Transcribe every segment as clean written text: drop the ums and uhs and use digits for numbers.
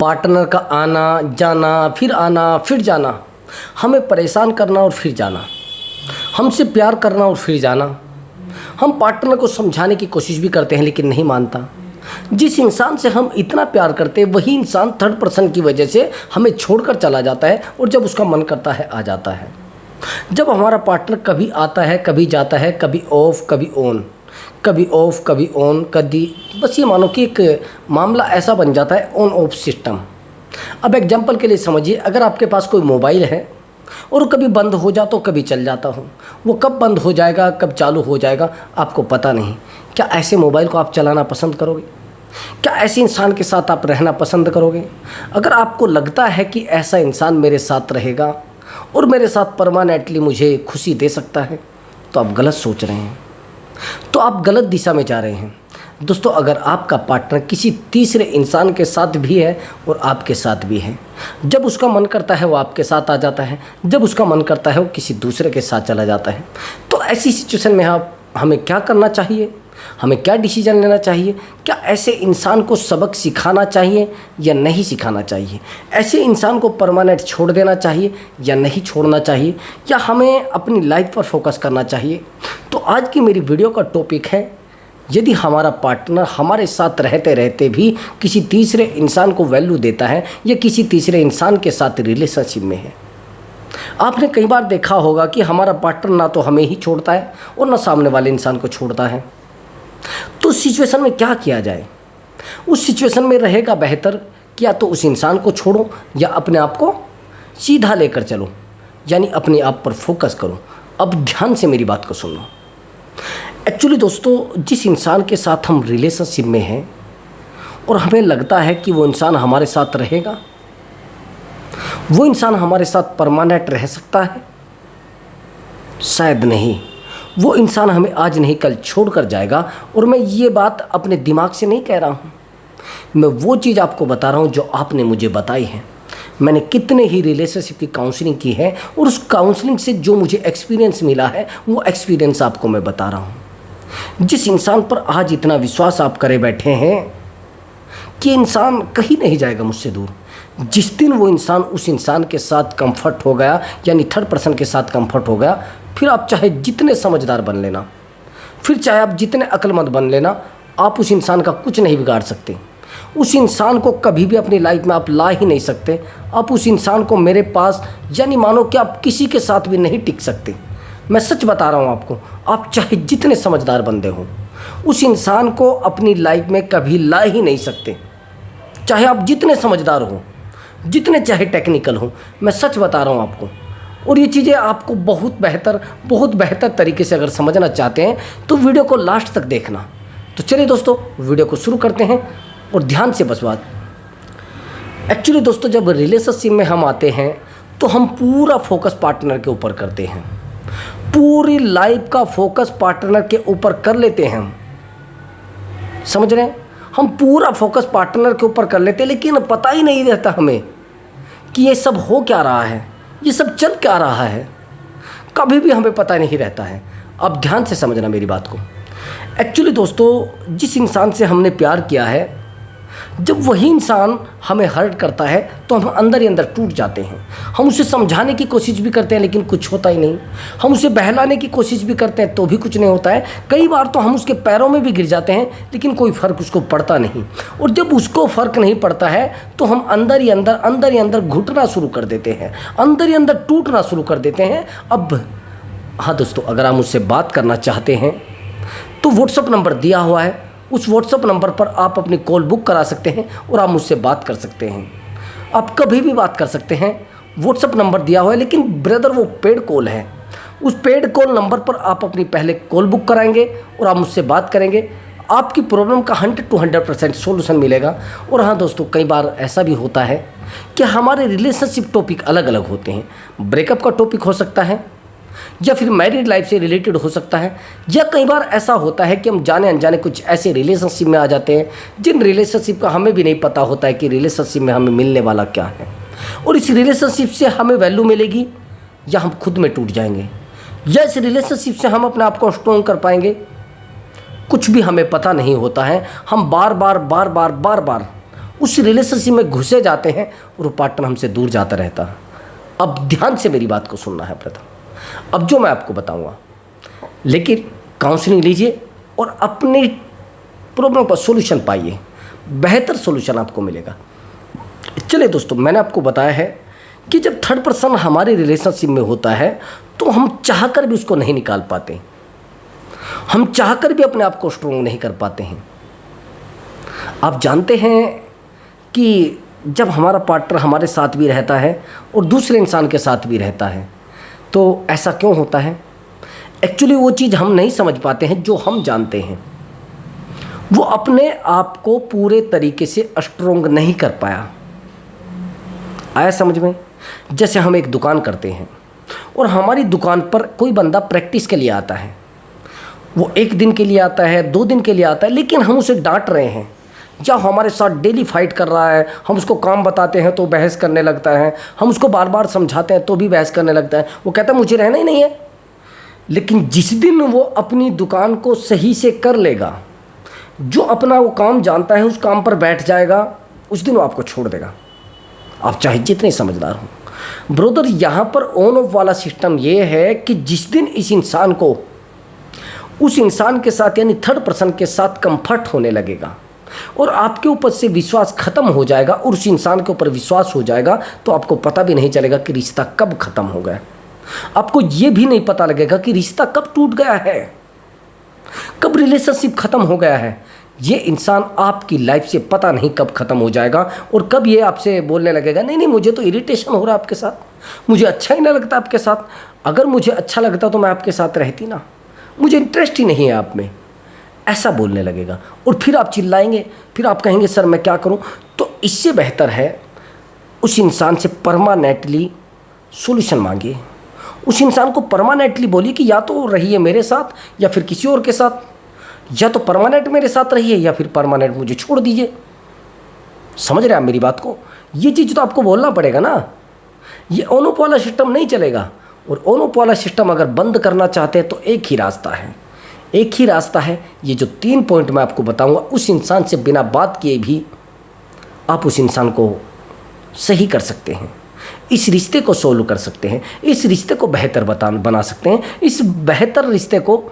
Partner का आना जाना फिर जाना, हमें परेशान करना और फिर जाना, हमसे प्यार करना और फिर जाना। हम पार्टनर को समझाने की कोशिश भी करते हैं लेकिन नहीं मानता। जिस इंसान से हम इतना प्यार करते हैं वही इंसान थर्ड पर्सन की वजह से हमें छोड़कर चला जाता है और जब उसका मन करता है आ जाता है। जब हमारा पार्टनर कभी आता है कभी जाता है, कभी ऑफ कभी ऑन, कभी ऑफ कभी ऑन, कभी बस ये मानो कि एक मामला ऐसा बन जाता है ऑन ऑफ सिस्टम। अब एग्जांपल के लिए समझिए, अगर आपके पास कोई मोबाइल है और कभी बंद हो जाता हो कभी चल जाता हो, वो कब बंद हो जाएगा कब चालू हो जाएगा आपको पता नहीं। क्या ऐसे मोबाइल को आप चलाना पसंद करोगे? क्या ऐसे इंसान के साथ आप रहना पसंद करोगे? अगर आपको लगता है कि ऐसा इंसान मेरे साथ रहेगा और मेरे साथ परमानेंटली मुझे खुशी दे सकता है तो आप गलत सोच रहे हैं, तो आप गलत दिशा में जा रहे हैं। दोस्तों, अगर आपका पार्टनर किसी तीसरे इंसान के साथ भी है और आपके साथ भी है, जब उसका मन करता है वो आपके साथ आ जाता है, जब उसका मन करता है वो किसी दूसरे के साथ चला जाता है, तो ऐसी सिचुएशन में हमें क्या करना चाहिए? हमें क्या डिसीजन लेना चाहिए? क्या ऐसे इंसान को सबक सिखाना चाहिए या नहीं सिखाना चाहिए? ऐसे इंसान को परमानेंट छोड़ देना चाहिए या नहीं छोड़ना चाहिए? या हमें अपनी लाइफ पर फोकस करना चाहिए? तो आज की मेरी वीडियो का टॉपिक है, यदि हमारा पार्टनर हमारे साथ रहते रहते भी किसी तीसरे इंसान को वैल्यू देता है या किसी तीसरे इंसान के साथ रिलेशनशिप में है। आपने कई बार देखा होगा कि हमारा पार्टनर ना तो हमें ही छोड़ता है और ना सामने वाले इंसान को छोड़ता है। तो उस सिचुएशन में क्या किया जाए? उस सिचुएशन में रहेगा बेहतर कि या तो उस इंसान को छोड़ो या अपने आप को सीधा लेकर चलो, यानी अपने आप पर फोकस करो। अब ध्यान से मेरी बात को सुनो। एक्चुअली दोस्तों, जिस इंसान के साथ हम रिलेशनशिप में हैं और हमें लगता है कि वो इंसान हमारे साथ रहेगा, वो इंसान हमारे साथ परमानेंट रह सकता है, शायद नहीं। वो इंसान हमें आज नहीं कल छोड़कर जाएगा। और मैं ये बात अपने दिमाग से नहीं कह रहा हूँ, मैं वो चीज़ आपको बता रहा हूँ जो आपने मुझे बताई है। मैंने कितने ही रिलेशनशिप की काउंसलिंग की है और उस काउंसलिंग से जो मुझे एक्सपीरियंस मिला है वो एक्सपीरियंस आपको मैं बता रहा हूँ। जिस इंसान पर आज इतना विश्वास आप करे बैठे हैं कि इंसान कहीं नहीं जाएगा मुझसे दूर, जिस दिन वो इंसान उस इंसान के साथ कंफर्ट हो गया, यानी थर्ड पर्सन के साथ कंफर्ट हो गया, फिर आप चाहे जितने समझदार बन लेना, फिर चाहे आप जितने अक्लमंद बन लेना, आप उस इंसान का कुछ नहीं बिगाड़ सकते। उस इंसान को कभी भी अपनी लाइफ में आप ला ही नहीं सकते। आप उस इंसान को मेरे पास, यानी मानो कि आप किसी के साथ भी नहीं टिक सकते। मैं सच बता रहा हूँ आपको, आप चाहे जितने समझदार बंदे हो उस इंसान को अपनी लाइफ में कभी ला ही नहीं सकते। चाहे आप जितने समझदार हो, जितने चाहे टेक्निकल हो, मैं सच बता रहा हूँ आपको। और ये चीज़ें आपको बहुत बेहतर तरीके से अगर समझना चाहते हैं तो वीडियो को लास्ट तक देखना। तो चलिए दोस्तों, वीडियो को शुरू करते हैं और ध्यान से बस बात। एक्चुअली दोस्तों, जब रिलेशनशिप में हम आते हैं तो हम पूरा फोकस पार्टनर के ऊपर करते हैं, पूरी लाइफ का फोकस पार्टनर के ऊपर कर लेते हैं। हम समझ रहे हैं? हम पूरा फोकस पार्टनर के ऊपर कर लेते हैं, लेकिन पता ही नहीं रहता हमें कि ये सब हो क्या रहा है, ये सब चल क्या रहा है, कभी भी हमें पता नहीं रहता है। अब ध्यान से समझना मेरी बात को। एक्चुअली दोस्तों, जिस इंसान से हमने प्यार किया है, जब वही इंसान हमें हर्ट करता है तो हम अंदर ही अंदर टूट जाते हैं। हम उसे समझाने की कोशिश भी करते हैं लेकिन कुछ होता ही नहीं। हम उसे बहलाने की कोशिश भी करते हैं तो भी कुछ नहीं होता है। कई बार तो हम उसके पैरों में भी गिर जाते हैं लेकिन कोई फ़र्क उसको पड़ता नहीं। और जब उसको फ़र्क नहीं पड़ता है तो हम अंदर ही अंदर घुटना शुरू कर देते हैं, अंदर ही अंदर टूटना शुरू कर देते हैं। अब हाँ दोस्तों, अगर आप मुझसे बात करना चाहते हैं तो व्हाट्सअप नंबर दिया हुआ है, उस व्हाट्सअप नंबर पर आप अपनी कॉल बुक करा सकते हैं और आप मुझसे बात कर सकते हैं। आप कभी भी बात कर सकते हैं, व्हाट्सअप नंबर दिया हुआ है। लेकिन ब्रदर, वो पेड कॉल है। उस पेड कॉल नंबर पर आप अपनी पहले कॉल बुक कराएंगे और आप मुझसे बात करेंगे, आपकी प्रॉब्लम का 100 to 100% सोल्यूशन मिलेगा। और हाँ दोस्तों, कई बार ऐसा भी होता है कि हमारे रिलेशनशिप टॉपिक अलग अलग होते हैं। ब्रेकअप का टॉपिक हो सकता है या फिर मैरिड लाइफ से रिलेटेड हो सकता है, या कई बार ऐसा होता है कि हम जाने अनजाने कुछ ऐसे रिलेशनशिप में आ जाते हैं जिन रिलेशनशिप का हमें भी नहीं पता होता है कि रिलेशनशिप में हमें मिलने वाला क्या है, और इस रिलेशनशिप से हमें वैल्यू मिलेगी या हम खुद में टूट जाएंगे, या इस रिलेशनशिप से हम अपने आप को स्ट्रॉन्ग कर पाएंगे, कुछ भी हमें पता नहीं होता है। हम बार बार उस रिलेशनशिप में घुसे जाते हैं और वो पार्टनर हमसे दूर जाता रहता है। अब ध्यान से मेरी बात को सुनना है प्रथम, अब जो मैं आपको बताऊंगा, लेकिन काउंसलिंग लीजिए और अपनी प्रॉब्लम का सॉल्यूशन पाइए, बेहतर सॉल्यूशन आपको मिलेगा। चलिए दोस्तों, मैंने आपको बताया है कि जब थर्ड पर्सन हमारे रिलेशनशिप में होता है तो हम चाहकर भी उसको नहीं निकाल पाते, हम चाहकर भी अपने आप को स्ट्रोंग नहीं कर पाते हैं। आप जानते हैं कि जब हमारा पार्टनर हमारे साथ भी रहता है और दूसरे इंसान के साथ भी रहता है तो ऐसा क्यों होता है? एक्चुअली वो चीज़ हम नहीं समझ पाते हैं जो हम जानते हैं। वो अपने आप को पूरे तरीके से स्ट्रोंग नहीं कर पाया। आया समझ में? जैसे हम एक दुकान करते हैं और हमारी दुकान पर कोई बंदा प्रैक्टिस के लिए आता है, वो 1 दिन के लिए आता है, 2 दिन के लिए आता है, लेकिन हम उसे डांट रहे हैं या हमारे साथ डेली फाइट कर रहा है। हम उसको काम बताते हैं तो बहस करने लगता है, हम उसको बार बार समझाते हैं तो भी बहस करने लगता है। वो कहता है मुझे रहना ही नहीं है। लेकिन जिस दिन वो अपनी दुकान को सही से कर लेगा, जो अपना वो काम जानता है उस काम पर बैठ जाएगा, उस दिन वो आपको छोड़ देगा, आप चाहे जितने समझदार हो। ब्रदर, यहाँ पर ऑन ऑफ वाला सिस्टम ये है कि जिस दिन इस इंसान को उस इंसान के साथ यानी थर्ड पर्सन के साथ कंफर्ट होने लगेगा और आपके ऊपर से विश्वास खत्म हो जाएगा और उस इंसान के ऊपर विश्वास हो जाएगा, तो आपको पता भी नहीं चलेगा कि रिश्ता कब खत्म हो गया। आपको ये भी नहीं पता लगेगा कि रिश्ता कब टूट गया है, कब रिलेशनशिप खत्म हो गया है। ये इंसान आपकी लाइफ से पता नहीं कब खत्म हो जाएगा और कब ये आपसे बोलने लगेगा नहीं नहीं मुझे तो इरिटेशन हो रहा है आपके साथ, मुझे अच्छा ही नहीं लगता आपके साथ, अगर मुझे अच्छा लगता तो मैं आपके साथ रहती ना, मुझे इंटरेस्ट ही नहीं है आप में, ऐसा बोलने लगेगा। और फिर आप चिल्लाएंगे, फिर आप कहेंगे सर मैं क्या करूं। तो इससे बेहतर है उस इंसान से परमानेंटली सॉल्यूशन मांगिए। उस इंसान को परमानेंटली बोलिए कि या तो रहिए मेरे साथ या फिर किसी और के साथ, या तो परमानेंट मेरे साथ रहिए या फिर परमानेंट मुझे छोड़ दीजिए। समझ रहे हैं आप मेरी बात को? ये चीज़ तो आपको बोलना पड़ेगा ना। ये ऑन ऑफ वाला सिस्टम नहीं चलेगा। और ऑन ऑफ वाला सिस्टम अगर बंद करना चाहते हैं तो एक ही रास्ता है, एक ही रास्ता है। ये जो 3 पॉइंट मैं आपको बताऊंगा, उस इंसान से बिना बात किए भी आप उस इंसान को सही कर सकते हैं, इस रिश्ते को सोल्व कर सकते हैं, इस रिश्ते को बेहतर बना सकते हैं, इस बेहतर रिश्ते को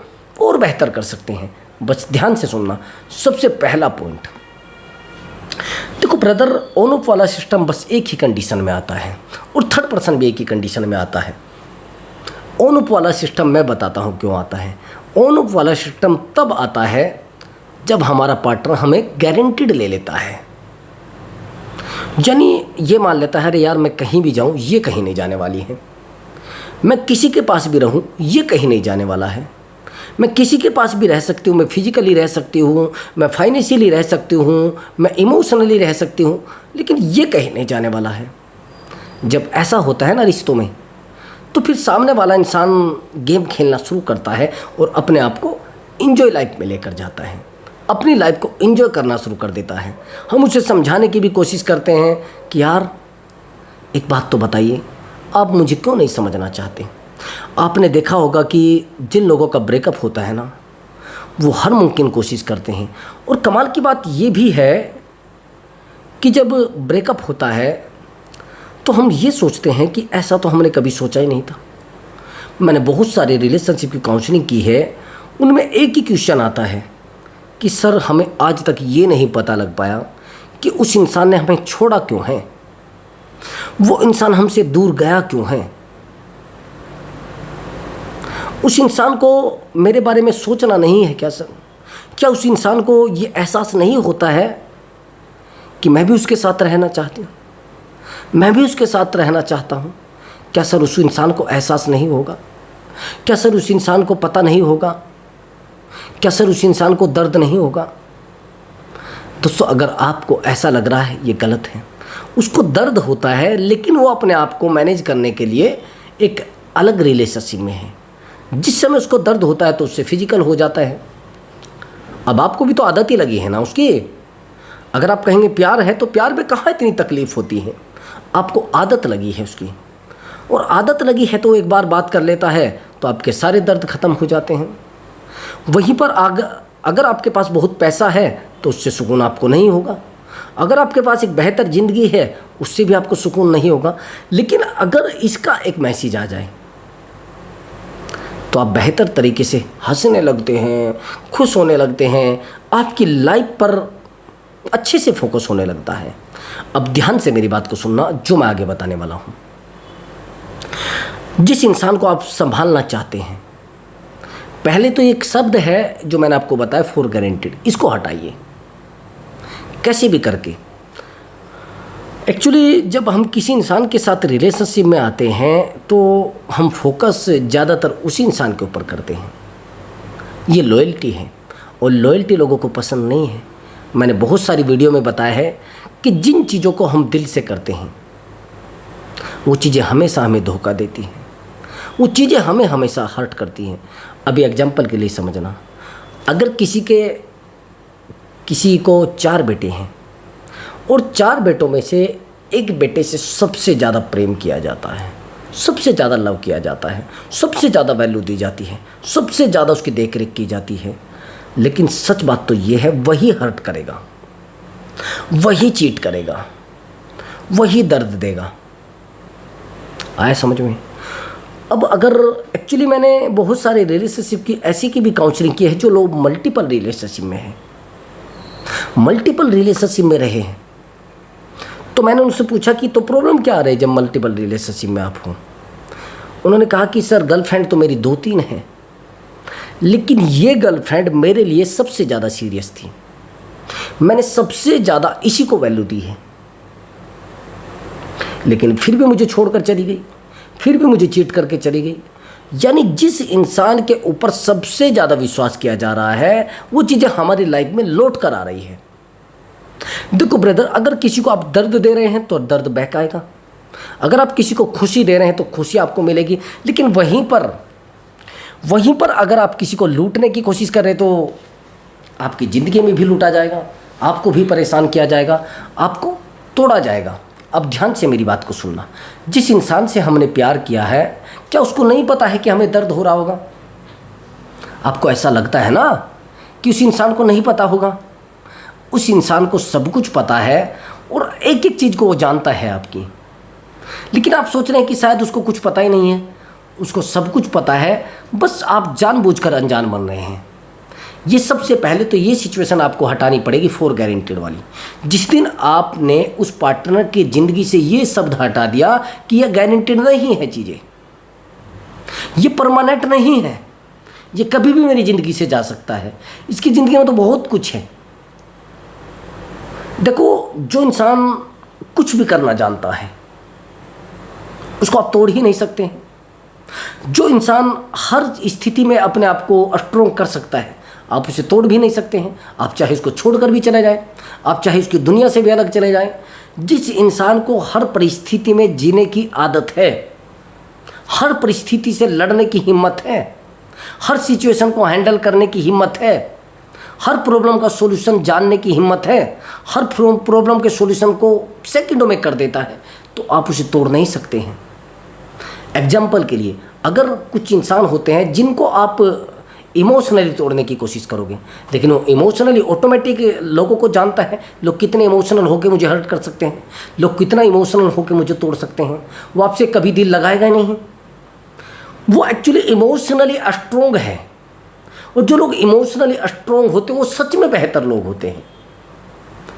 और बेहतर कर सकते हैं। बस ध्यान से सुनना। सबसे पहला पॉइंट देखो ब्रदर, ऑन ऑफ वाला सिस्टम बस एक ही कंडीशन में आता है और थर्ड पर्सन भी एक ही कंडीशन में आता है। ऑन ऑफ वाला सिस्टम मैं बताता हूँ क्यों आता है। ऑन ऑफ वाला सिस्टम तब आता है जब हमारा पार्टनर हमें गारंटीड ले लेता है, यानी ये मान लेता है अरे यार मैं कहीं भी जाऊँ ये कहीं नहीं जाने वाली है, मैं किसी के पास भी रहूँ ये कहीं नहीं जाने वाला है, मैं किसी के पास भी रह सकती हूँ, मैं फिजिकली रह सकती हूँ, मैं फाइनेंशियली रह सकती हूँ, मैं इमोशनली रह सकती हूँ, लेकिन ये कहीं नहीं जाने वाला है। जब ऐसा होता है ना रिश्तों में, तो फिर सामने वाला इंसान गेम खेलना शुरू करता है और अपने आप को इंजॉय लाइफ में लेकर जाता है, अपनी लाइफ को इंजॉय करना शुरू कर देता है। हम उसे समझाने की भी कोशिश करते हैं कि यार एक बात तो बताइए, आप मुझे क्यों नहीं समझना चाहते। आपने देखा होगा कि जिन लोगों का ब्रेकअप होता है ना, वो हर मुमकिन कोशिश करते हैं। और कमाल की बात ये भी है कि जब ब्रेकअप होता है तो हम ये सोचते हैं कि ऐसा तो हमने कभी सोचा ही नहीं था। मैंने बहुत सारे रिलेशनशिप की काउंसलिंग की है, उनमें एक ही क्वेश्चन आता है कि सर हमें आज तक ये नहीं पता लग पाया कि उस इंसान ने हमें छोड़ा क्यों है, वो इंसान हमसे दूर गया क्यों है, उस इंसान को मेरे बारे में सोचना नहीं है क्या सर? क्या उस इंसान को ये एहसास नहीं होता है कि मैं भी उसके साथ रहना चाहती हूँ, मैं भी उसके साथ रहना चाहता हूँ? क्या सर उस इंसान को एहसास नहीं होगा? क्या सर उस इंसान को पता नहीं होगा? क्या सर उस इंसान को दर्द नहीं होगा? दोस्तों अगर आपको ऐसा लग रहा है ये गलत है। उसको दर्द होता है, लेकिन वो अपने आप को मैनेज करने के लिए एक अलग रिलेशनशिप में है। जिस समय उसको दर्द होता है तो उससे फिजिकल हो जाता है। अब आपको भी तो आदत ही लगी है ना उसकी। अगर आप कहेंगे प्यार है, तो प्यार में कहाँ इतनी तकलीफ़ होती है, आपको आदत लगी है उसकी। और आदत लगी है तो एक बार बात कर लेता है तो आपके सारे दर्द ख़त्म हो जाते हैं। वहीं पर अगर आपके पास बहुत पैसा है तो उससे सुकून आपको नहीं होगा। अगर आपके पास एक बेहतर ज़िंदगी है उससे भी आपको सुकून नहीं होगा। लेकिन अगर इसका एक मैसेज आ जाए तो आप बेहतर तरीके से हंसने लगते हैं, खुश होने लगते हैं, आपकी लाइफ पर अच्छे से फोकस होने लगता है। अब ध्यान से मेरी बात को सुनना जो मैं आगे बताने वाला हूँ। जिस इंसान को आप संभालना चाहते हैं, पहले तो एक शब्द है जो मैंने आपको बताया, फॉर गारंटीड, इसको हटाइए कैसे भी करके। एक्चुअली जब हम किसी इंसान के साथ रिलेशनशिप में आते हैं तो हम फोकस ज़्यादातर उसी इंसान के ऊपर करते हैं। ये लॉयल्टी है और लॉयल्टी लोगों को पसंद नहीं है। मैंने बहुत सारी वीडियो में बताया है कि जिन चीज़ों को हम दिल से करते हैं वो चीज़ें हमेशा हमें धोखा देती हैं, वो चीज़ें हमें हमेशा हर्ट करती हैं। अभी एग्जांपल के लिए समझना, अगर किसी को 4 बेटे हैं और 4 बेटों में से एक बेटे से सबसे ज़्यादा प्रेम किया जाता है, सबसे ज़्यादा लव किया जाता है, सबसे ज़्यादा वैल्यू दी जाती है, सबसे ज़्यादा उसकी देख रेख की जाती है, लेकिन सच बात तो ये है वही हर्ट करेगा, वही चीट करेगा, वही दर्द देगा। आया समझ में? अब अगर एक्चुअली मैंने बहुत सारे रिलेशनशिप की ऐसी की भी काउंसलिंग की है जो लोग मल्टीपल रिलेशनशिप में हैं, मल्टीपल रिलेशनशिप में रहे हैं, तो मैंने उनसे पूछा कि तो प्रॉब्लम क्या आ रही है जब मल्टीपल रिलेशनशिप में आप हो। उन्होंने कहा कि सर गर्लफ्रेंड तो मेरी 2-3 हैं, लेकिन ये गर्लफ्रेंड मेरे लिए सबसे ज़्यादा सीरियस थी, मैंने सबसे ज़्यादा इसी को वैल्यू दी है, लेकिन फिर भी मुझे छोड़कर चली गई, फिर भी मुझे चीट करके चली गई। यानी जिस इंसान के ऊपर सबसे ज़्यादा विश्वास किया जा रहा है वो चीज़ें हमारी लाइफ में लौट कर आ रही है। देखो ब्रदर, अगर किसी को आप दर्द दे रहे हैं तो दर्द बहक आएगा, अगर आप किसी को खुशी दे रहे हैं तो खुशी आपको मिलेगी, लेकिन वहीं पर अगर आप किसी को लूटने की कोशिश कर रहे हैं तो आपकी ज़िंदगी में भी लूटा जाएगा, आपको भी परेशान किया जाएगा, आपको तोड़ा जाएगा। अब ध्यान से मेरी बात को सुनना, जिस इंसान से हमने प्यार किया है क्या उसको नहीं पता है कि हमें दर्द हो रहा होगा? आपको ऐसा लगता है ना कि उस इंसान को नहीं पता होगा? उस इंसान को सब कुछ पता है और एक एक चीज़ को वो जानता है आपकी, लेकिन आप सोच रहे हैं कि शायद उसको कुछ पता ही नहीं है। उसको सब कुछ पता है, बस आप जानबूझकर अनजान बन रहे हैं। ये सबसे पहले तो ये सिचुएशन आपको हटानी पड़ेगी, फॉर गारंटीड वाली। जिस दिन आपने उस पार्टनर की ज़िंदगी से ये शब्द हटा दिया कि यह गारंटीड नहीं है, चीज़ें ये परमानेंट नहीं है, ये कभी भी मेरी ज़िंदगी से जा सकता है, इसकी ज़िंदगी में तो बहुत कुछ है। देखो, जो इंसान कुछ भी करना जानता है उसको आप तोड़ ही नहीं सकते हैं। जो इंसान हर स्थिति में अपने आप को स्ट्रोंग कर सकता है आप उसे तोड़ भी नहीं सकते हैं। आप चाहे उसको छोड़कर भी चले जाएं, आप चाहे उसकी दुनिया से भी अलग चले जाएं। जिस इंसान को हर परिस्थिति में जीने की आदत है, हर परिस्थिति से लड़ने की हिम्मत है, हर सिचुएशन को हैंडल करने की हिम्मत है, हर प्रॉब्लम का सॉल्यूशन जानने की हिम्मत है, हर प्रॉब्लम के सॉल्यूशन को सेकंडों में कर देता है, तो आप उसे तोड़ नहीं सकते हैं। एग्जाम्पल के लिए, अगर कुछ इंसान होते हैं जिनको आप इमोशनली तोड़ने की कोशिश करोगे, लेकिन वो इमोशनली ऑटोमेटिक लोगों को जानता है, लोग कितने इमोशनल होकर मुझे हर्ट कर सकते हैं, लोग कितना इमोशनल होकर मुझे तोड़ सकते हैं, वो आपसे कभी दिल लगाएगा नहीं। वो एक्चुअली इमोशनली स्ट्रोंग है, और जो लोग इमोशनली स्ट्रोंग होते हैं वो सच में बेहतर लोग होते हैं।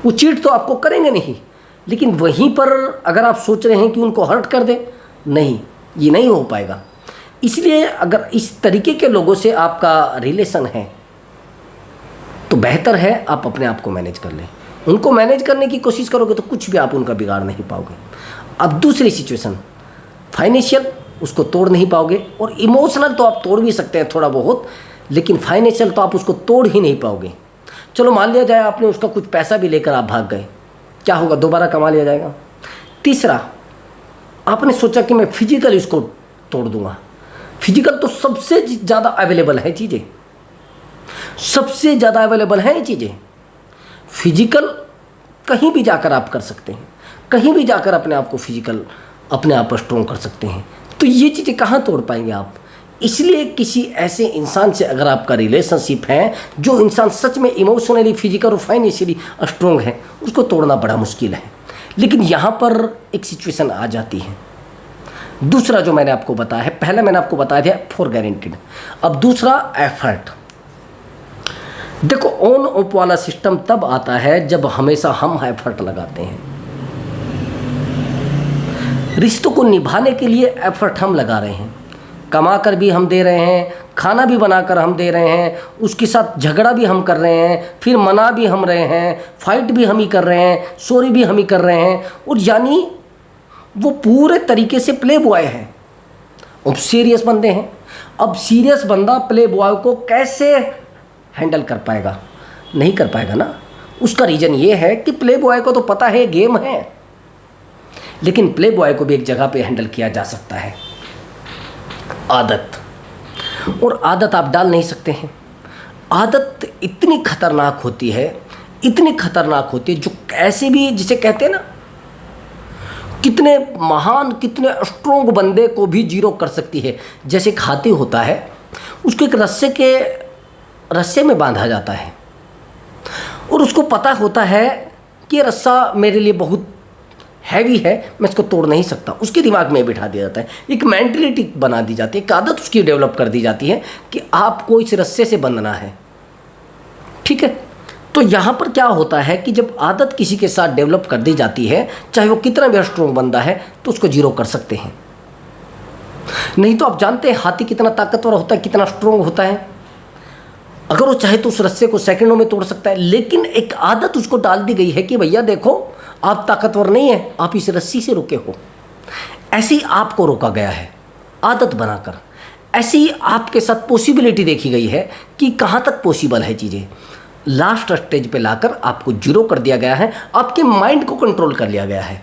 वो चीट तो आपको करेंगे नहीं, लेकिन वहीं पर अगर आप सोच रहे हैं कि उनको हर्ट कर दे, नहीं, ये नहीं हो पाएगा। इसलिए अगर इस तरीके के लोगों से आपका रिलेशन है तो बेहतर है आप अपने आप को मैनेज कर लें। उनको मैनेज करने की कोशिश करोगे तो कुछ भी आप उनका बिगाड़ नहीं पाओगे। अब दूसरी सिचुएशन, फाइनेंशियल, उसको तोड़ नहीं पाओगे, और इमोशनल तो आप तोड़ भी सकते हैं थोड़ा बहुत, लेकिन फाइनेंशियल तो आप उसको तोड़ ही नहीं पाओगे। चलो मान लिया जाए आपने उसका कुछ पैसा भी लेकर आप भाग गए, क्या होगा? दोबारा कमा लिया जाएगा। तीसरा, आपने सोचा कि मैं फिजिकली उसको तोड़ दूंगा। फिजिकल तो सबसे ज़्यादा अवेलेबल है चीज़ें, सबसे ज़्यादा अवेलेबल है चीज़ें। फिजिकल कहीं भी जाकर आप कर सकते हैं, कहीं भी जाकर अपने आप को फिजिकल अपने आप स्ट्रॉन्ग कर सकते हैं। तो ये चीज़ें कहाँ तोड़ पाएंगे आप? इसलिए किसी ऐसे इंसान से अगर आपका रिलेशनशिप है, जो इंसान सच में इमोशनली, फिजिकल और फाइनेंशियली स्ट्रोंग है, उसको तोड़ना बड़ा मुश्किल है। लेकिन यहाँ पर एक सिचुएशन आ जाती है। दूसरा जो मैंने आपको बताया है, पहला मैंने आपको बता दिया फॉर गारंटीड, अब दूसरा एफर्ट। देखो, ऑन ऑफ वाला सिस्टम तब आता है जब हमेशा हम एफर्ट लगाते हैं। रिश्तों को निभाने के लिए एफर्ट हम लगा रहे हैं, कमा कर भी हम दे रहे हैं, खाना भी बनाकर हम दे रहे हैं, उसके साथ झगड़ा भी हम कर रहे हैं, फिर मना भी हम रहे हैं, फाइट भी हम ही कर रहे हैं, सॉरी भी हम ही कर रहे हैं। और यानी वो पूरे तरीके से प्ले बॉय है। अब सीरियस बंदे हैं। अब सीरियस बंदा प्ले बॉय को कैसे हैंडल कर पाएगा? नहीं कर पाएगा ना। उसका रीज़न ये है कि प्ले बॉय को तो पता है गेम है, लेकिन प्ले बॉय को भी एक जगह पे हैंडल किया जा सकता है, आदत। और आदत आप डाल नहीं सकते हैं। आदत इतनी खतरनाक होती है, इतनी खतरनाक होती है, जो ऐसे भी जिसे कहते हैं ना, कितने महान, कितने स्ट्रोंग बंदे को भी जीरो कर सकती है। जैसे एक हाथी होता है, उसको एक रस्से में बांधा जाता है और उसको पता होता है कि रस्सा मेरे लिए बहुत हैवी है, मैं इसको तोड़ नहीं सकता। उसके दिमाग में बिठा दिया जाता है, एक मेंटलिटी बना दी जाती है, एक आदत उसकी डेवलप कर दी जाती है कि आपको इस रस्से से बंधना है। ठीक है, तो यहाँ पर क्या होता है कि जब आदत किसी के साथ डेवलप कर दी जाती है, चाहे वो कितना भी स्ट्रोंग बंदा है, तो उसको जीरो कर सकते हैं। नहीं तो आप जानते हैं हाथी कितना ताकतवर होता है, कितना स्ट्रोंग होता है। अगर वो चाहे तो उस रस्से को सेकंडों में तोड़ सकता है, लेकिन एक आदत उसको डाल दी गई है कि भैया देखो, आप ताकतवर नहीं है, आप इस रस्सी से रुके हो। ऐसे ही आपको रोका गया है आदत बनाकर। ऐसे ही आपके साथ पॉसिबिलिटी देखी गई है कि कहाँ तक पॉसिबल है चीज़ें। लास्ट स्टेज पे लाकर आपको जीरो कर दिया गया है, आपके माइंड को कंट्रोल कर लिया गया है।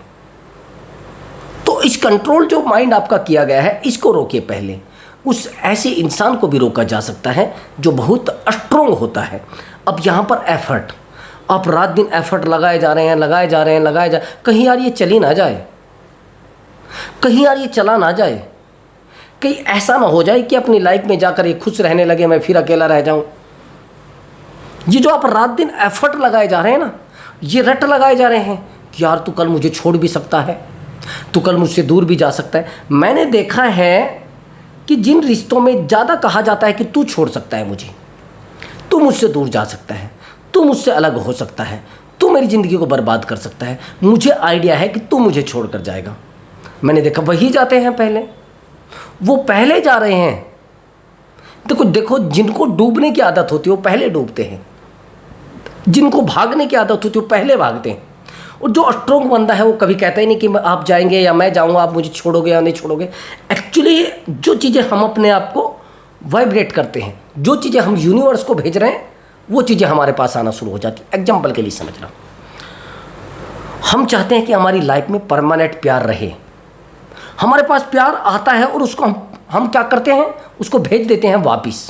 तो इस कंट्रोल जो माइंड आपका किया गया है, इसको रोकिए पहले। उस ऐसे इंसान को भी रोका जा सकता है जो बहुत स्ट्रोंग होता है। अब यहाँ पर एफर्ट, आप रात दिन एफर्ट लगाए जा रहे हैं, कहीं यार ये चली ना जाए, कहीं यार ये चला ना जाए, कहीं ऐसा ना हो जाए कि अपनी लाइफ में जाकर ये खुश रहने लगे, मैं फिर अकेला रह जाऊं। ये जो आप रात दिन एफर्ट लगाए जा रहे हैं ना, ये रट लगाए जा रहे हैं कि यार तू कल मुझे छोड़ भी सकता है, तू कल मुझसे दूर भी जा सकता है। मैंने देखा है कि जिन रिश्तों में ज़्यादा कहा जाता है कि तू छोड़ सकता है मुझे, तू मुझसे दूर जा सकता है, तू मुझसे अलग हो सकता है, तू मेरी ज़िंदगी को बर्बाद कर सकता है, मुझे आइडिया है कि तू मुझे छोड़ कर जाएगा। मैंने देखा वही जाते हैं पहले, वो पहले जा रहे हैं। देखो, जिनको डूबने की आदत होती है वो पहले डूबते हैं, जिनको भागने की आदत होती है वो पहले भागते हैं। और जो स्ट्रोंग बंदा है वो कभी कहता ही नहीं कि आप जाएंगे या मैं जाऊंगा, आप मुझे छोड़ोगे या नहीं छोड़ोगे। एक्चुअली जो चीज़ें हम अपने आप को वाइब्रेट करते हैं, जो चीज़ें हम यूनिवर्स को भेज रहे हैं, वो चीज़ें हमारे पास आना शुरू हो जाती। एग्जाम्पल के लिए समझ रहा हूँ, हम चाहते हैं कि हमारी लाइफ में परमानेंट प्यार रहे। हमारे पास प्यार आता है और उसको हम क्या करते हैं, उसको भेज देते हैं वापिस।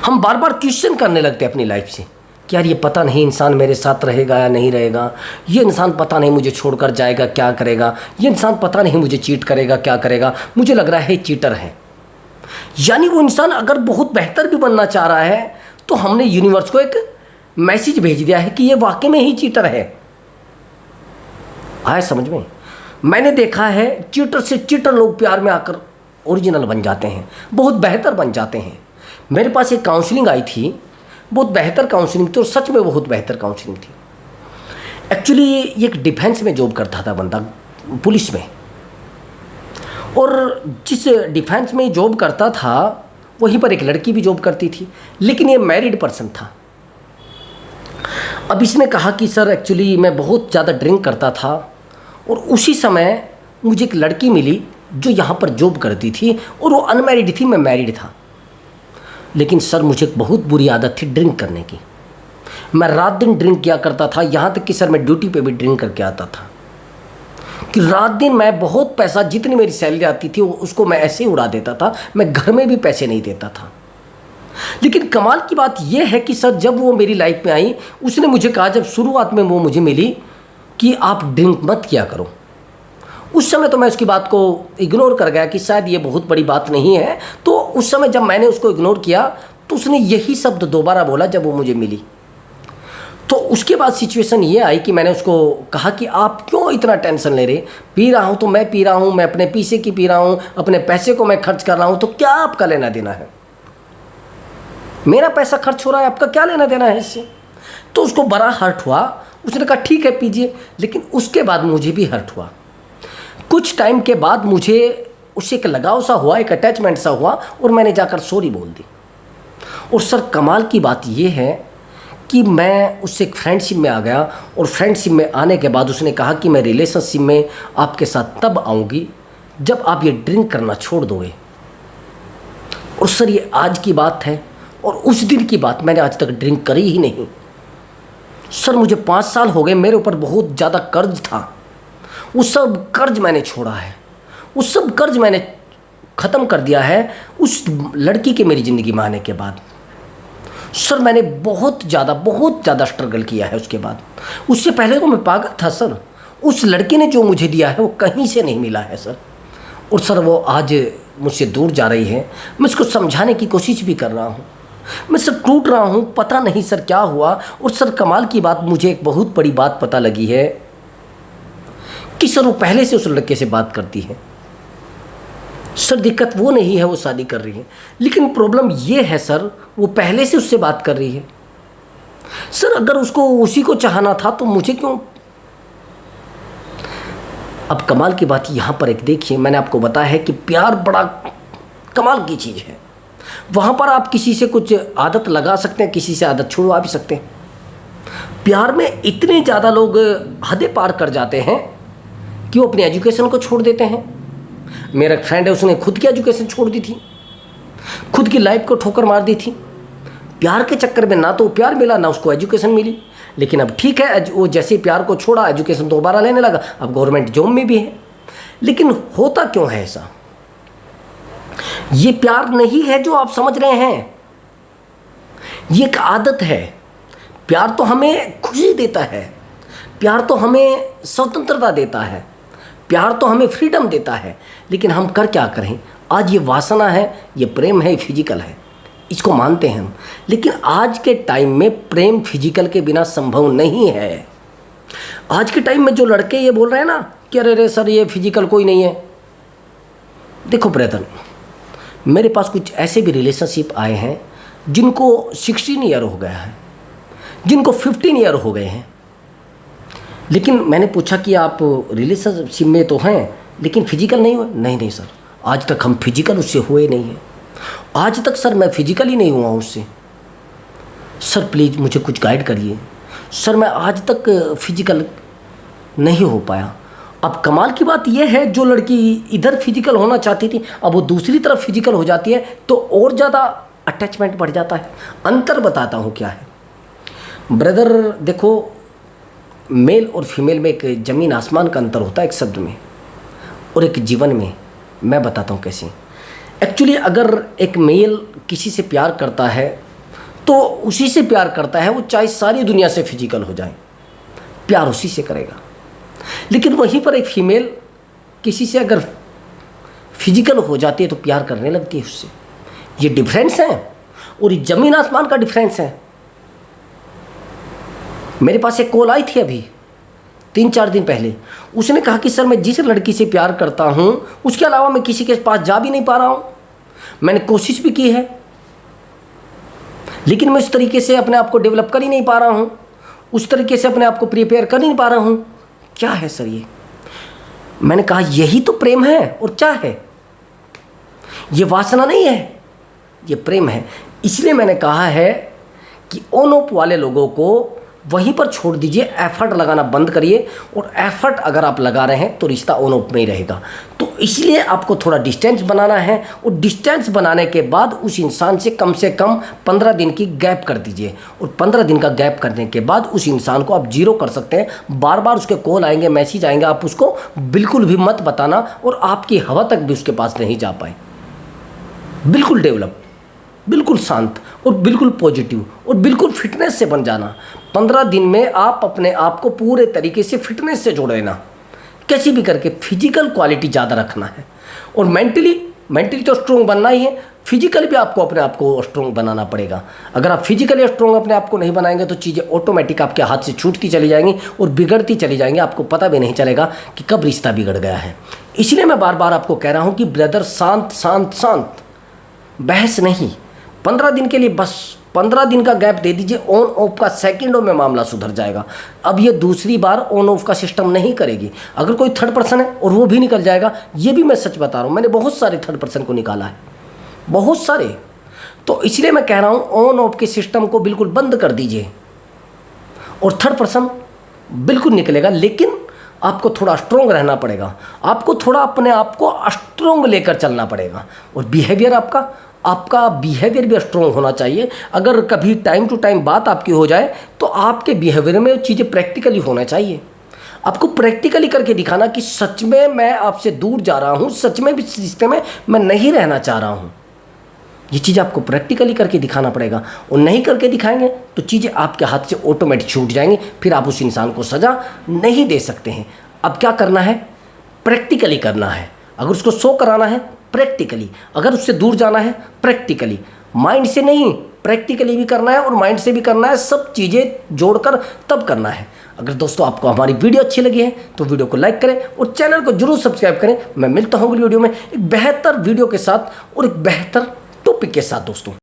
हम बार बार क्वेश्चन करने लगते हैं अपनी लाइफ से कि यार ये पता नहीं इंसान मेरे साथ रहेगा या नहीं रहेगा, ये इंसान पता नहीं मुझे छोड़कर जाएगा, क्या करेगा, ये इंसान पता नहीं मुझे चीट करेगा, क्या करेगा, मुझे लग रहा है चीटर है। यानी वो इंसान अगर बहुत बेहतर भी बनना चाह रहा है तो हमने यूनिवर्स को एक मैसेज भेज दिया है कि ये वाकई में ही चीटर है। आए समझ में? मैंने देखा है चीटर से चीटर लोग प्यार में आकर ओरिजिनल बन जाते हैं, बहुत बेहतर बन जाते हैं। मेरे पास एक काउंसलिंग आई थी, बहुत बेहतर काउंसलिंग थी और सच में बहुत बेहतर काउंसलिंग थी। एक्चुअली ये एक डिफेंस में जॉब करता था बंदा, पुलिस में, और जिस डिफेंस में जॉब करता था वहीं पर एक लड़की भी जॉब करती थी, लेकिन ये मैरिड पर्सन था। अब इसने कहा कि सर एक्चुअली मैं बहुत ज़्यादा ड्रिंक करता था और उसी समय मुझे एक लड़की मिली जो यहाँ पर जॉब करती थी और वो अनमैरिड थी, मैं मैरिड था। लेकिन सर मुझे एक बहुत बुरी आदत थी ड्रिंक करने की, मैं रात दिन ड्रिंक किया करता था, यहाँ तक कि सर मैं ड्यूटी पे भी ड्रिंक करके आता था कि रात दिन मैं बहुत पैसा, जितनी मेरी सैलरी आती थी उसको मैं ऐसे ही उड़ा देता था, मैं घर में भी पैसे नहीं देता था। लेकिन कमाल की बात यह है कि सर जब वो मेरी लाइफ में आई, उसने मुझे कहा, जब शुरुआत में वो मुझे मिली, कि आप ड्रिंक मत किया करो, उस समय तो मैं उसकी बात को इग्नोर कर गया कि शायद ये बहुत बड़ी बात नहीं है। तो उस समय जब मैंने उसको इग्नोर किया तो उसने यही शब्द दोबारा बोला जब वो मुझे मिली। तो उसके बाद सिचुएशन ये आई कि मैंने उसको कहा कि आप क्यों इतना टेंशन ले रहे, पी रहा हूँ तो मैं पी रहा हूँ, मैं अपने पीछे की पी रहा हूँ, अपने पैसे को मैं खर्च कर रहा हूँ, तो क्या आपका लेना देना है? मेरा पैसा खर्च हो रहा है, आपका क्या लेना देना है इससे? तो उसको बड़ा हर्ट हुआ। उसने कहा ठीक है पीजिए, लेकिन उसके बाद मुझे भी हर्ट हुआ। कुछ टाइम के बाद मुझे उससे एक लगाव सा हुआ, एक अटैचमेंट सा हुआ, और मैंने जाकर सॉरी बोल दी। और सर कमाल की बात यह है कि मैं उससे एक फ्रेंडशिप में आ गया, और फ्रेंडशिप में आने के बाद उसने कहा कि मैं रिलेशनशिप में आपके साथ तब आऊँगी जब आप ये ड्रिंक करना छोड़ दोगे। और सर ये आज की बात है, और उस दिन की बात, मैंने आज तक ड्रिंक करी ही नहीं। सर मुझे 5 साल हो गए, मेरे ऊपर बहुत ज़्यादा कर्ज था, वो सब कर्ज मैंने छोड़ा है, वो सब कर्ज मैंने ख़त्म कर दिया है उस लड़की के मेरी ज़िंदगी में आने के बाद। सर मैंने बहुत ज़्यादा स्ट्रगल किया है उसके बाद। उससे पहले तो मैं पागल था सर, उस लड़की ने जो मुझे दिया है वो कहीं से नहीं मिला है सर। और सर वो आज मुझसे दूर जा रही है, मैं उसको समझाने की कोशिश भी कर रहा हूँ, मैं सर टूट रहा हूँ, पता नहीं सर क्या हुआ। और सर कमाल की बात, मुझे एक बहुत बड़ी बात पता लगी है कि सर वो पहले से उस लड़के से बात करती है। सर दिक्कत वो नहीं है वो शादी कर रही है, लेकिन प्रॉब्लम ये है सर वो पहले से उससे बात कर रही है। सर अगर उसको उसी को चाहना था तो मुझे क्यों? अब कमाल की बात यहाँ पर एक देखिए, मैंने आपको बताया है कि प्यार बड़ा कमाल की चीज़ है। वहाँ पर आप किसी से कुछ आदत लगा सकते हैं, किसी से आदत छुड़वा भी सकते हैं। प्यार में इतने ज़्यादा लोग हदें पार कर जाते हैं कि वो अपनी एजुकेशन को छोड़ देते हैं। मेरा एक फ्रेंड है, उसने खुद की एजुकेशन छोड़ दी थी, खुद की लाइफ को ठोकर मार दी थी प्यार के चक्कर में। ना तो प्यार मिला ना उसको एजुकेशन मिली, लेकिन अब ठीक है, वो जैसे प्यार को छोड़ा एजुकेशन दोबारा लेने लगा, अब गवर्नमेंट जॉब में भी है। लेकिन होता क्यों है ऐसा? ये प्यार नहीं है जो आप समझ रहे हैं, ये एक आदत है। प्यार तो हमें खुशी देता है, प्यार तो हमें स्वतंत्रता देता है, प्यार तो हमें फ्रीडम देता है, लेकिन हम कर क्या करें? आज ये वासना है, ये प्रेम है, फिजिकल है, इसको मानते हैं हम। लेकिन आज के टाइम में प्रेम फिजिकल के बिना संभव नहीं है। आज के टाइम में जो लड़के ये बोल रहे हैं ना कि अरे सर ये फिजिकल कोई नहीं है, देखो ब्रदर, मेरे पास कुछ ऐसे भी रिलेशनशिप आए हैं जिनको 16 ईयर हो गया है, जिनको 15 ईयर हो गए हैं। लेकिन मैंने पूछा कि आप रिलेशनशिप में तो हैं लेकिन फिजिकल नहीं हुए? नहीं सर, आज तक हम फिजिकल उससे हुए नहीं हैं। आज तक सर मैं फिजिकल ही नहीं हुआ उससे। सर प्लीज़ मुझे कुछ गाइड करिए सर, मैं आज तक फिजिकल नहीं हो पाया। अब कमाल की बात यह है, जो लड़की इधर फिजिकल होना चाहती थी अब वो दूसरी तरफ फिजिकल हो जाती है, तो और ज़्यादा अटैचमेंट बढ़ जाता है। अंतर बताता हूँ क्या है ब्रदर, देखो मेल और फीमेल में एक ज़मीन आसमान का अंतर होता है, एक शब्द में और एक जीवन में। मैं बताता हूँ कैसे। एक्चुअली अगर एक मेल किसी से प्यार करता है तो उसी से प्यार करता है, वो चाहे सारी दुनिया से फिजिकल हो जाए, प्यार उसी से करेगा। लेकिन वहीं पर एक फीमेल किसी से अगर फिजिकल हो जाती है तो प्यार करने लगती है उससे। ये डिफरेंस है और ये ज़मीन आसमान का डिफरेंस है। मेरे पास एक कॉल आई थी अभी 3-4 दिन पहले, उसने कहा कि सर मैं जिस लड़की से प्यार करता हूँ उसके अलावा मैं किसी के पास जा भी नहीं पा रहा हूँ। मैंने कोशिश भी की है लेकिन मैं उस तरीके से अपने आप को डेवलप कर ही नहीं पा रहा हूँ, उस तरीके से अपने आप को प्रिपेयर कर ही नहीं पा रहा हूँ। क्या है सर ये? मैंने कहा यही तो प्रेम है और क्या है, ये वासना नहीं है, ये प्रेम है। इसलिए मैंने कहा है कि ऑन ऑफ वाले लोगों को वहीं पर छोड़ दीजिए, एफर्ट लगाना बंद करिए। और एफर्ट अगर आप लगा रहे हैं तो रिश्ता ऑन ऑफ में ही रहेगा। तो इसलिए आपको थोड़ा डिस्टेंस बनाना है, और डिस्टेंस बनाने के बाद उस इंसान से कम 15 दिन की गैप कर दीजिए। और 15 दिन का गैप करने के बाद उस इंसान को आप जीरो कर सकते हैं। बार बार उसके कॉल आएंगे, मैसेज आएंगे, आप उसको बिल्कुल भी मत बताना, और आपकी हवा तक भी उसके पास नहीं जा पाए। बिल्कुल डेवलप, बिल्कुल शांत और बिल्कुल पॉजिटिव और बिल्कुल फिटनेस से बन जाना। 15 दिन में आप अपने आप को पूरे तरीके से फिटनेस से जोड़ लेना। कैसे भी करके फिजिकल क्वालिटी ज़्यादा रखना है और मेंटली तो स्ट्रॉन्ग बनना ही है, फिजिकली भी आपको अपने आप को स्ट्रॉन्ग बनाना पड़ेगा। अगर आप फिजिकली स्ट्रॉन्ग अपने आप को नहीं बनाएंगे तो चीज़ें ऑटोमेटिक आपके हाथ से छूटती चली जाएंगी और बिगड़ती चली जाएंगी, आपको पता भी नहीं चलेगा कि कब रिश्ता बिगड़ गया है। इसलिए मैं बार बार आपको कह रहा हूँ कि ब्रदर शांत शांत शांत, बहस नहीं। 15 दिन के लिए बस 15 दिन का गैप दे दीजिए, ऑन ऑफ का सेकंडों में मामला सुधर जाएगा। अब ये दूसरी बार ऑन ऑफ का सिस्टम नहीं करेगी। अगर कोई थर्ड पर्सन है और वो भी निकल जाएगा, ये भी मैं सच बता रहा हूँ, मैंने बहुत सारे थर्ड पर्सन को निकाला है, बहुत सारे। तो इसलिए मैं कह रहा हूँ ऑन ऑफ के सिस्टम को बिल्कुल बंद कर दीजिए और थर्ड पर्सन बिल्कुल निकलेगा। लेकिन आपको थोड़ा स्ट्रोंग रहना पड़ेगा, आपको थोड़ा अपने आप को स्ट्रोंग लेकर चलना पड़ेगा और बिहेवियर आपका बिहेवियर भी स्ट्रोंग होना चाहिए। अगर कभी टाइम टू टाइम बात आपकी हो जाए तो आपके बिहेवियर में चीज़ें प्रैक्टिकली होना चाहिए। आपको प्रैक्टिकली करके दिखाना कि सच में मैं आपसे दूर जा रहा हूँ, सच में भी इस रिश्ते में मैं नहीं रहना चाह रहा हूँ। ये चीज़ आपको प्रैक्टिकली करके दिखाना पड़ेगा और नहीं करके दिखाएंगे तो चीज़ें आपके हाथ से ऑटोमेटिक छूट जाएंगी, फिर आप उस इंसान को सज़ा नहीं दे सकते हैं। अब क्या करना है, प्रैक्टिकली करना है। अगर उसको शो कराना है प्रैक्टिकली, अगर उससे दूर जाना है प्रैक्टिकली, माइंड से नहीं, प्रैक्टिकली भी करना है और माइंड से भी करना है, सब चीज़ें जोड़कर तब करना है। अगर दोस्तों आपको हमारी वीडियो अच्छी लगी है तो वीडियो को लाइक करें और चैनल को जरूर सब्सक्राइब करें। मैं मिलता हूँ अगली वीडियो में एक बेहतर वीडियो के साथ और एक बेहतर टॉपिक के साथ दोस्तों।